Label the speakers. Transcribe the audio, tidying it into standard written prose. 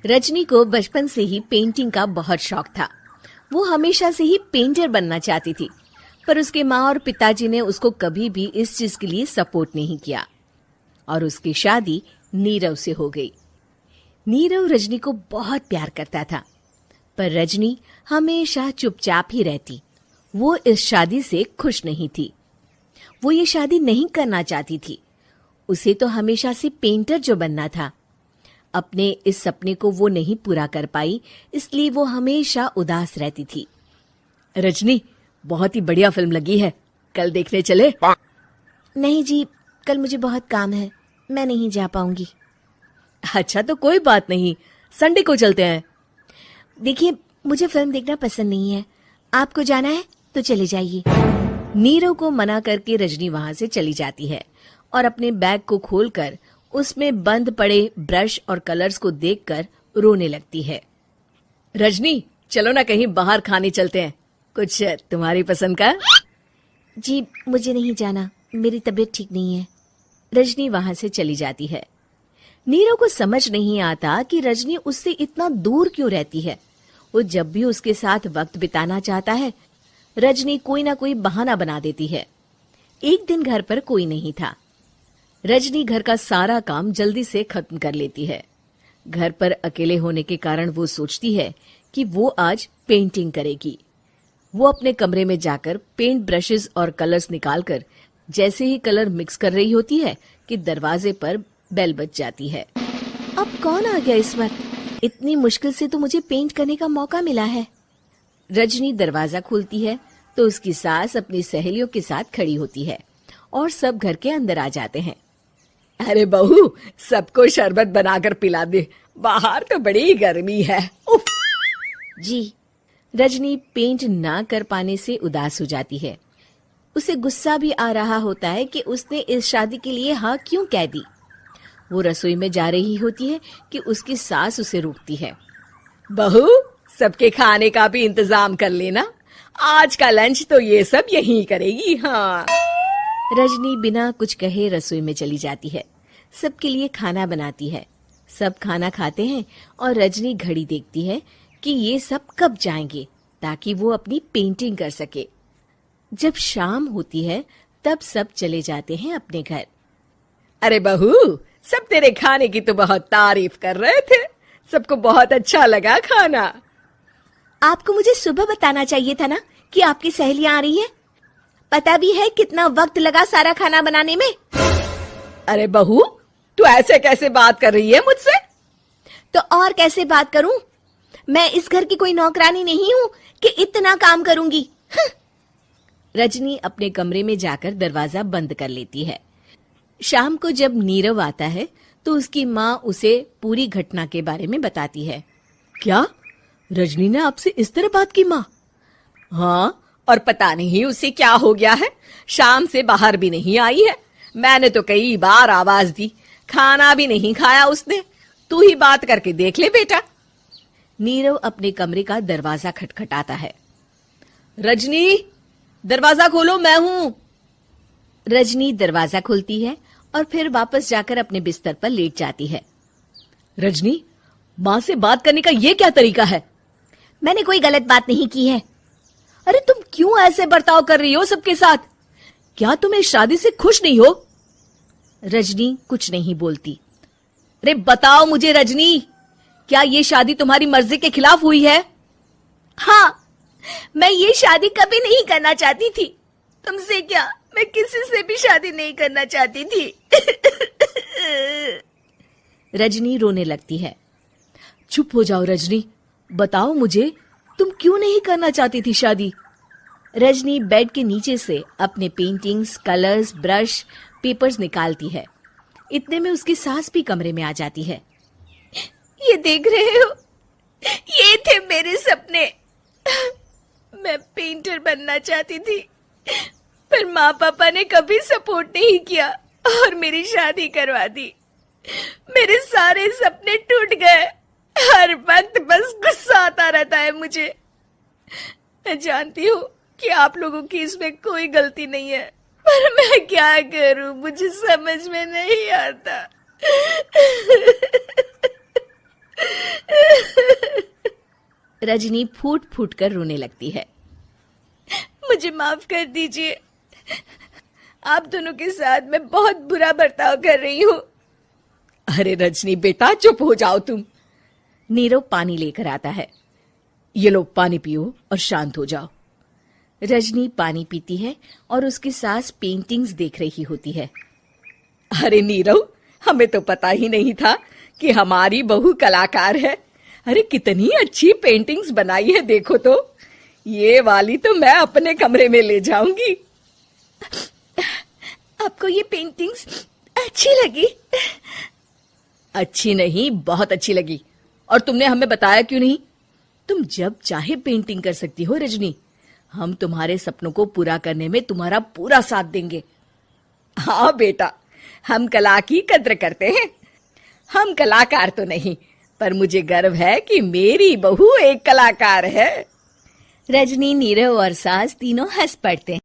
Speaker 1: रजनी को बचपन से ही पेंटिंग का बहुत शौक था। वो हमेशा से ही पेंटर बनना चाहती थी, पर उसके माँ और पिताजी ने उसको कभी भी इस चीज के लिए सपोर्ट नहीं किया और उसकी शादी नीरव से हो गई। नीरव रजनी को बहुत प्यार करता था, पर रजनी हमेशा चुपचाप ही रहती। वो इस शादी से खुश नहीं थी। वो ये शादी नहीं करना चाहती थी। उसे तो हमेशा से पेंटर जो बनना था। अपने इस सपने को वो नहीं पूरा कर पाई, इसलिए वो हमेशा उदास रहती थी। रजनी, बहुत ही बढ़िया फिल्म लगी है, कल देखने चले?
Speaker 2: नहीं जी, कल मुझे बहुत काम है, मैं नहीं जा पाऊंगी।
Speaker 1: अच्छा तो कोई बात नहीं, संडे को चलते हैं।
Speaker 2: देखिए, मुझे फिल्म देखना पसंद नहीं है। आपको जाना है तो चले जाइए।
Speaker 1: नीरव को मना करके रजनी वहां से चली जाती है और अपने बैग को खोलकर उसमें बंद पड़े ब्रश और कलर्स को देखकर रोने लगती है। रजनी, चलो ना कहीं बाहर खाने चलते हैं, कुछ तुम्हारी पसंद का।
Speaker 2: जी, मुझे नहीं जाना, मेरी तबीयत ठीक नहीं है।
Speaker 1: रजनी वहां से चली जाती है। नीरव को समझ नहीं आता कि रजनी उससे इतना दूर क्यों रहती है। वो जब भी उसके साथ वक्त बिताना चाहता है, रजनी कोई ना कोई बहाना बना देती है। एक दिन घर पर कोई नहीं था। रजनी घर का सारा काम जल्दी से खत्म कर लेती है। घर पर अकेले होने के कारण वो सोचती है कि वो आज पेंटिंग करेगी। वो अपने कमरे में जाकर पेंट ब्रशेस और कलर्स निकालकर जैसे ही कलर मिक्स कर रही होती है कि दरवाजे पर बेल बज जाती है।
Speaker 2: अब कौन आ गया इस वक्त? इतनी मुश्किल से तो मुझे पेंट करने का मौका मिला है।
Speaker 1: रजनी दरवाजा खोलती है तो उसकी सास अपनी सहेलियों के साथ खड़ी होती है और सब घर के अंदर आ जाते हैं। अरे बहू, सबको शरबत बनाकर पिला दे, बाहर तो बड़ी गर्मी है। उफ।
Speaker 2: जी।
Speaker 1: रजनी पेंट ना कर पाने से उदास हो जाती है। उसे गुस्सा भी आ रहा होता है कि उसने इस शादी के लिए हाँ क्यों कह दी। वो रसोई में जा रही होती है कि उसकी सास उसे रोकती है। बहू, सबके खाने का भी इंतजाम कर लेना, आज का लंच तो ये सब यहीं करेगी। हाँ। रजनी बिना कुछ कहे रसोई में चली जाती है। सबके लिए खाना बनाती है। सब खाना खाते हैं और रजनी घड़ी देखती है कि ये सब कब जाएंगे ताकि वो अपनी पेंटिंग कर सके। जब शाम होती है तब सब चले जाते हैं अपने घर। अरे बहू, सब तेरे खाने की तो बहुत तारीफ कर रहे थे, सबको बहुत अच्छा लगा खाना।
Speaker 2: आपको मुझे सुबह बताना चाहिए था ना कि आपकी सहेलियां आ रही हैं। पता भी है कितना वक्त लगा सारा खाना बनाने में।
Speaker 1: अरे बहू, तू ऐसे कैसे बात कर रही है मुझसे?
Speaker 2: तो और कैसे बात करूं? मैं इस घर की कोई नौकरानी नहीं हूं कि इतना काम करूंगी।
Speaker 1: रजनी अपने कमरे में जाकर दरवाजा बंद कर लेती है। शाम को जब नीरव आता है तो उसकी माँ उसे पूरी घटना के बारे में बताती है। क्या रजनी ने आपसे इस तरह बात की माँ? हाँ, और पता नहीं उसे क्या हो गया है, शाम से बाहर भी नहीं आई है। मैंने तो कई बार आवाज दी, खाना भी नहीं खाया उसने। तू ही बात करके देख ले बेटा। नीरव अपने कमरे का दरवाजा खटखटाता है। रजनी, दरवाजा खोलो, मैं हूं। रजनी दरवाजा खोलती है और फिर वापस जाकर अपने बिस्तर पर लेट जाती है। रजनी, माँ से बात करने का ये क्या तरीका है?
Speaker 2: मैंने कोई गलत बात नहीं की है।
Speaker 1: अरे तुम क्यों ऐसे बर्ताव कर रही हो सबके साथ? क्या तुम इस शादी से खुश नहीं हो? रजनी कुछ नहीं बोलती। अरे बताओ मुझे रजनी, क्या ये शादी तुम्हारी मर्जी के खिलाफ हुई है?
Speaker 2: हाँ, मैं ये शादी कभी नहीं करना चाहती थी। तुमसे क्या, मैं किसी से भी शादी नहीं करना चाहती थी।
Speaker 1: रजनी रोने लगती है। चुप हो जाओ रजनी, बताओ मुझे, तुम क्यों नहीं करना चाहती थी शादी? रजनी बेड के नीचे से अपने पेंटिंग्स, कलर्स, ब्रश, पेपर्स निकालती है। इतने में उसकी सास भी कमरे में आ जाती है।
Speaker 2: ये देख रहे हो, ये थे मेरे सपने। मैं पेंटर बनना चाहती थी, पर माँ पापा ने कभी सपोर्ट नहीं किया और मेरी शादी करवा दी। मेरे सारे सपने टूट गए। हर वक्त बस गुस्सा आता रहता है मुझे। मैं जानती हूँ कि आप लोगों की इसमें कोई गलती नहीं है, पर मैं क्या करूँ, मुझे समझ में नहीं आता।
Speaker 1: रजनी फूट फूट कर रोने लगती है।
Speaker 2: मुझे माफ कर दीजिए, आप दोनों के साथ मैं बहुत बुरा बर्ताव कर रही हूँ।
Speaker 3: अरे रजनी बेटा, चुप हो जाओ तुम।
Speaker 1: नीरव पानी लेकर आता है।
Speaker 3: ये लो पानी पियो और शांत हो जाओ।
Speaker 1: रजनी पानी पीती है और उसकी सास पेंटिंग्स देख रही होती है।
Speaker 3: अरे नीरव, हमें तो पता ही नहीं था कि हमारी बहू कलाकार है। अरे कितनी अच्छी पेंटिंग्स बनाई है, देखो तो। ये वाली तो मैं अपने कमरे में ले जाऊंगी।
Speaker 2: आपको ये पेंटिंग्स अच्छी लगी?
Speaker 3: अच्छी नहीं, बहुत अच्छी लगी। और तुमने हमें बताया क्यों नहीं? तुम जब चाहे पेंटिंग कर सकती हो रजनी। हम तुम्हारे सपनों को पूरा करने में तुम्हारा पूरा साथ देंगे। हाँ बेटा, हम कला की कद्र करते हैं। हम कलाकार तो नहीं, पर मुझे गर्व है कि मेरी बहू एक कलाकार है।
Speaker 1: रजनी, नीरव और सास तीनों हंस पड़ते हैं।